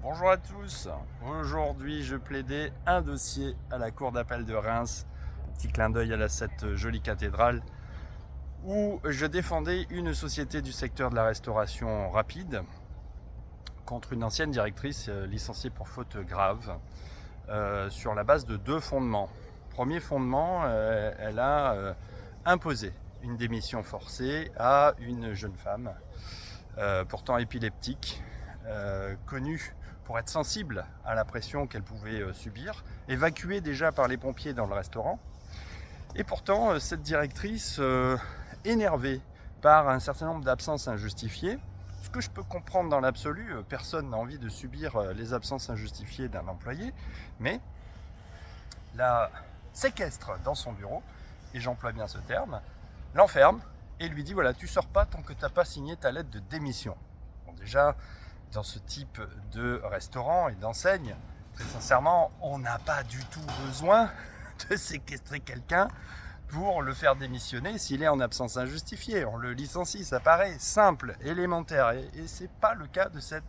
Bonjour à tous. Aujourd'hui, je plaidais un dossier à la cour d'appel de Reims, petit clin d'œil à cette jolie cathédrale, où je défendais une société du secteur de la restauration rapide contre une ancienne directrice licenciée pour faute grave sur la base de deux fondements. Premier fondement, elle a imposé une démission forcée à une jeune femme, pourtant épileptique, connue pour être sensible à la pression qu'elle pouvait subir, évacuée déjà par les pompiers dans le restaurant. Et pourtant, cette directrice, énervée par un certain nombre d'absences injustifiées, ce que je peux comprendre dans l'absolu, personne n'a envie de subir les absences injustifiées d'un employé, mais la séquestre dans son bureau, et j'emploie bien ce terme, l'enferme et lui dit voilà, tu sors pas tant que tu n'as pas signé ta lettre de démission. Bon, déjà, dans ce type de restaurant et d'enseigne, très sincèrement, on n'a pas du tout besoin de séquestrer quelqu'un pour le faire démissionner s'il est en absence injustifiée. On le licencie, ça paraît simple, élémentaire. Et ce n'est pas le cas de cette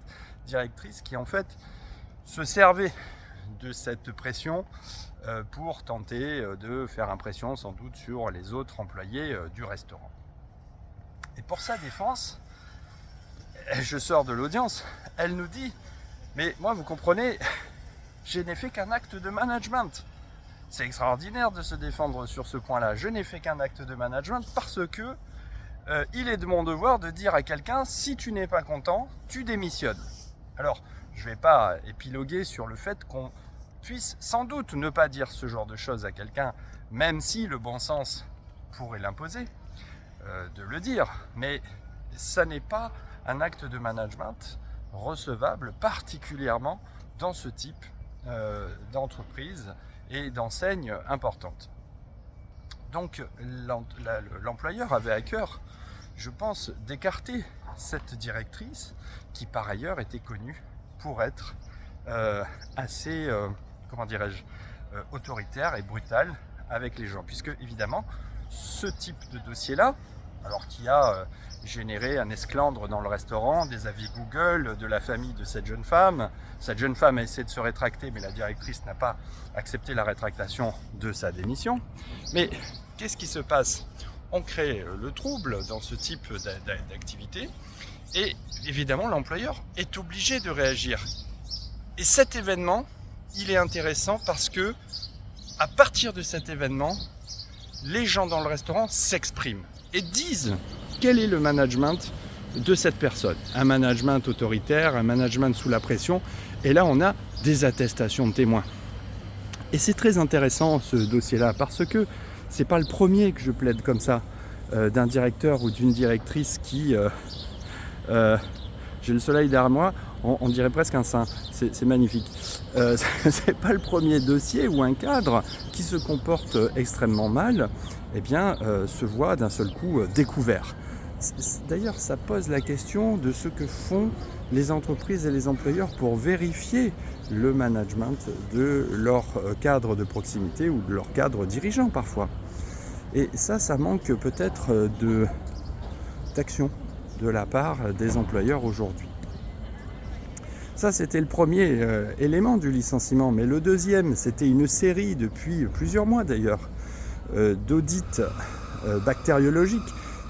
directrice qui en fait se servait de cette pression pour tenter de faire impression sans doute sur les autres employés du restaurant. Et pour sa défense, je sors de l'audience, elle nous dit « Mais moi, vous comprenez, je n'ai fait qu'un acte de management. » C'est extraordinaire de se défendre sur ce point-là. Je n'ai fait qu'un acte de management parce que il est de mon devoir de dire à quelqu'un « Si tu n'es pas content, tu démissionnes. » Alors, je ne vais pas épiloguer sur le fait qu'on puisse sans doute ne pas dire ce genre de choses à quelqu'un, même si le bon sens pourrait l'imposer de le dire. Mais ça n'est pas un acte de management recevable, particulièrement dans ce type d'entreprise et d'enseigne importante. Donc l'employeur avait à cœur, je pense, d'écarter cette directrice qui par ailleurs était connue pour être assez, autoritaire et brutale avec les gens. Puisque évidemment, ce type de dossier-là, alors qui a généré un esclandre dans le restaurant, des avis Google de la famille de cette jeune femme. Cette jeune femme a essayé de se rétracter, mais la directrice n'a pas accepté la rétractation de sa démission. Mais qu'est-ce qui se passe ? On crée le trouble dans ce type d'activité et évidemment l'employeur est obligé de réagir. Et cet événement, il est intéressant parce que à partir de cet événement, les gens dans le restaurant s'expriment et disent quel est le management de cette personne. Un management autoritaire, un management sous la pression. Et là, on a des attestations de témoins. Et c'est très intéressant ce dossier-là parce que c'est pas le premier que je plaide comme ça d'un directeur ou d'une directrice qui... j'ai le soleil derrière moi, on dirait presque un saint, c'est magnifique. C'est pas le premier dossier où un cadre qui se comporte extrêmement mal se voit d'un seul coup découvert. D'ailleurs, ça pose la question de ce que font les entreprises et les employeurs pour vérifier le management de leur cadre de proximité ou de leur cadre dirigeant parfois. Et ça manque peut-être d'action de la part des employeurs aujourd'hui. Ça, c'était le premier élément du licenciement. Mais le deuxième, c'était une série depuis plusieurs mois d'ailleurs d'audits bactériologiques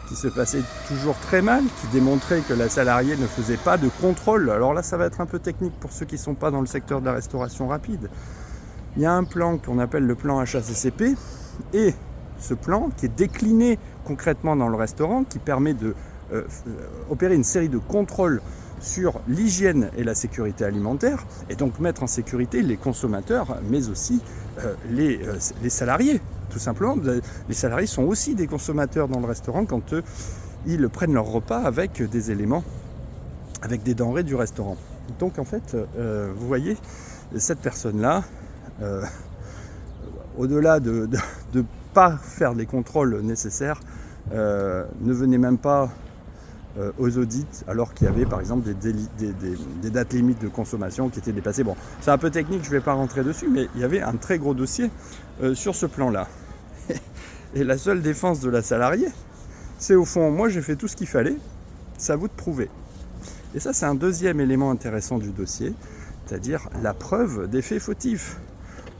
qui se passaient toujours très mal, qui démontraient que la salariée ne faisait pas de contrôle. Alors là, ça va être un peu technique pour ceux qui ne sont pas dans le secteur de la restauration rapide. Il y a un plan qu'on appelle le plan HACCP et ce plan qui est décliné concrètement dans le restaurant, qui permet de opérer une série de contrôles sur l'hygiène et la sécurité alimentaire et donc mettre en sécurité les consommateurs mais aussi les salariés tout simplement. Les salariés sont aussi des consommateurs dans le restaurant quand ils prennent leur repas avec des éléments, avec des denrées du restaurant. Donc en fait, vous voyez, cette personne-là, au-delà de ne pas faire les contrôles nécessaires, ne venait même pas aux audits alors qu'il y avait par exemple des dates limites de consommation qui étaient dépassées. Bon, c'est un peu technique, je ne vais pas rentrer dessus, mais il y avait un très gros dossier sur ce plan-là. Et la seule défense de la salariée, c'est au fond, moi j'ai fait tout ce qu'il fallait, c'est à vous de prouver. Et ça, c'est un deuxième élément intéressant du dossier. c'est-à-dire la preuve des faits fautifs.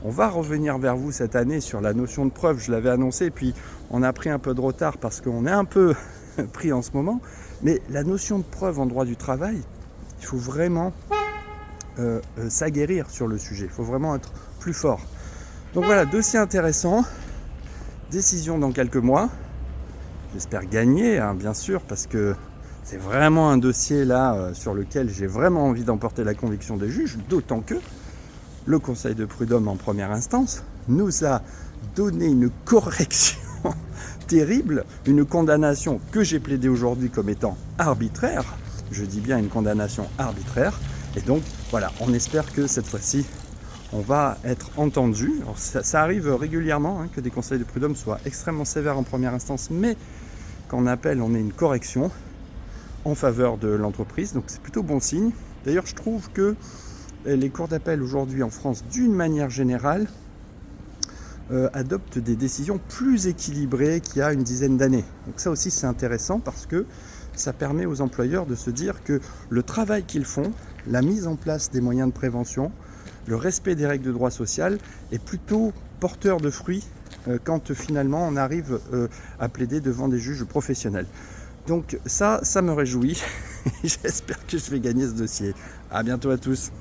On va revenir vers vous cette année sur la notion de preuve, je l'avais annoncé, puis on a pris un peu de retard parce qu'on est un peu pris en ce moment, mais la notion de preuve en droit du travail, il faut vraiment s'aguerrir sur le sujet, il faut vraiment être plus fort. Donc voilà, dossier intéressant, décision dans quelques mois, j'espère gagner, hein, bien sûr, parce que c'est vraiment un dossier là sur lequel j'ai vraiment envie d'emporter la conviction des juges, d'autant que le Conseil de prud'homme en première instance nous a donné une correction terrible, une condamnation que j'ai plaidée aujourd'hui comme étant arbitraire, je dis bien une condamnation arbitraire, et donc voilà, on espère que cette fois-ci on va être entendu. Alors, ça arrive régulièrement que des conseils de prud'homme soient extrêmement sévères en première instance, mais qu'en appel on ait une correction en faveur de l'entreprise, donc c'est plutôt bon signe. D'ailleurs, je trouve que les cours d'appel aujourd'hui en France, d'une manière générale, adoptent des décisions plus équilibrées qu'il y a une dizaine d'années. Donc ça aussi c'est intéressant parce que ça permet aux employeurs de se dire que le travail qu'ils font, la mise en place des moyens de prévention, le respect des règles de droit social est plutôt porteur de fruits quand finalement on arrive à plaider devant des juges professionnels. Donc ça me réjouit. J'espère que je vais gagner ce dossier. À bientôt à tous.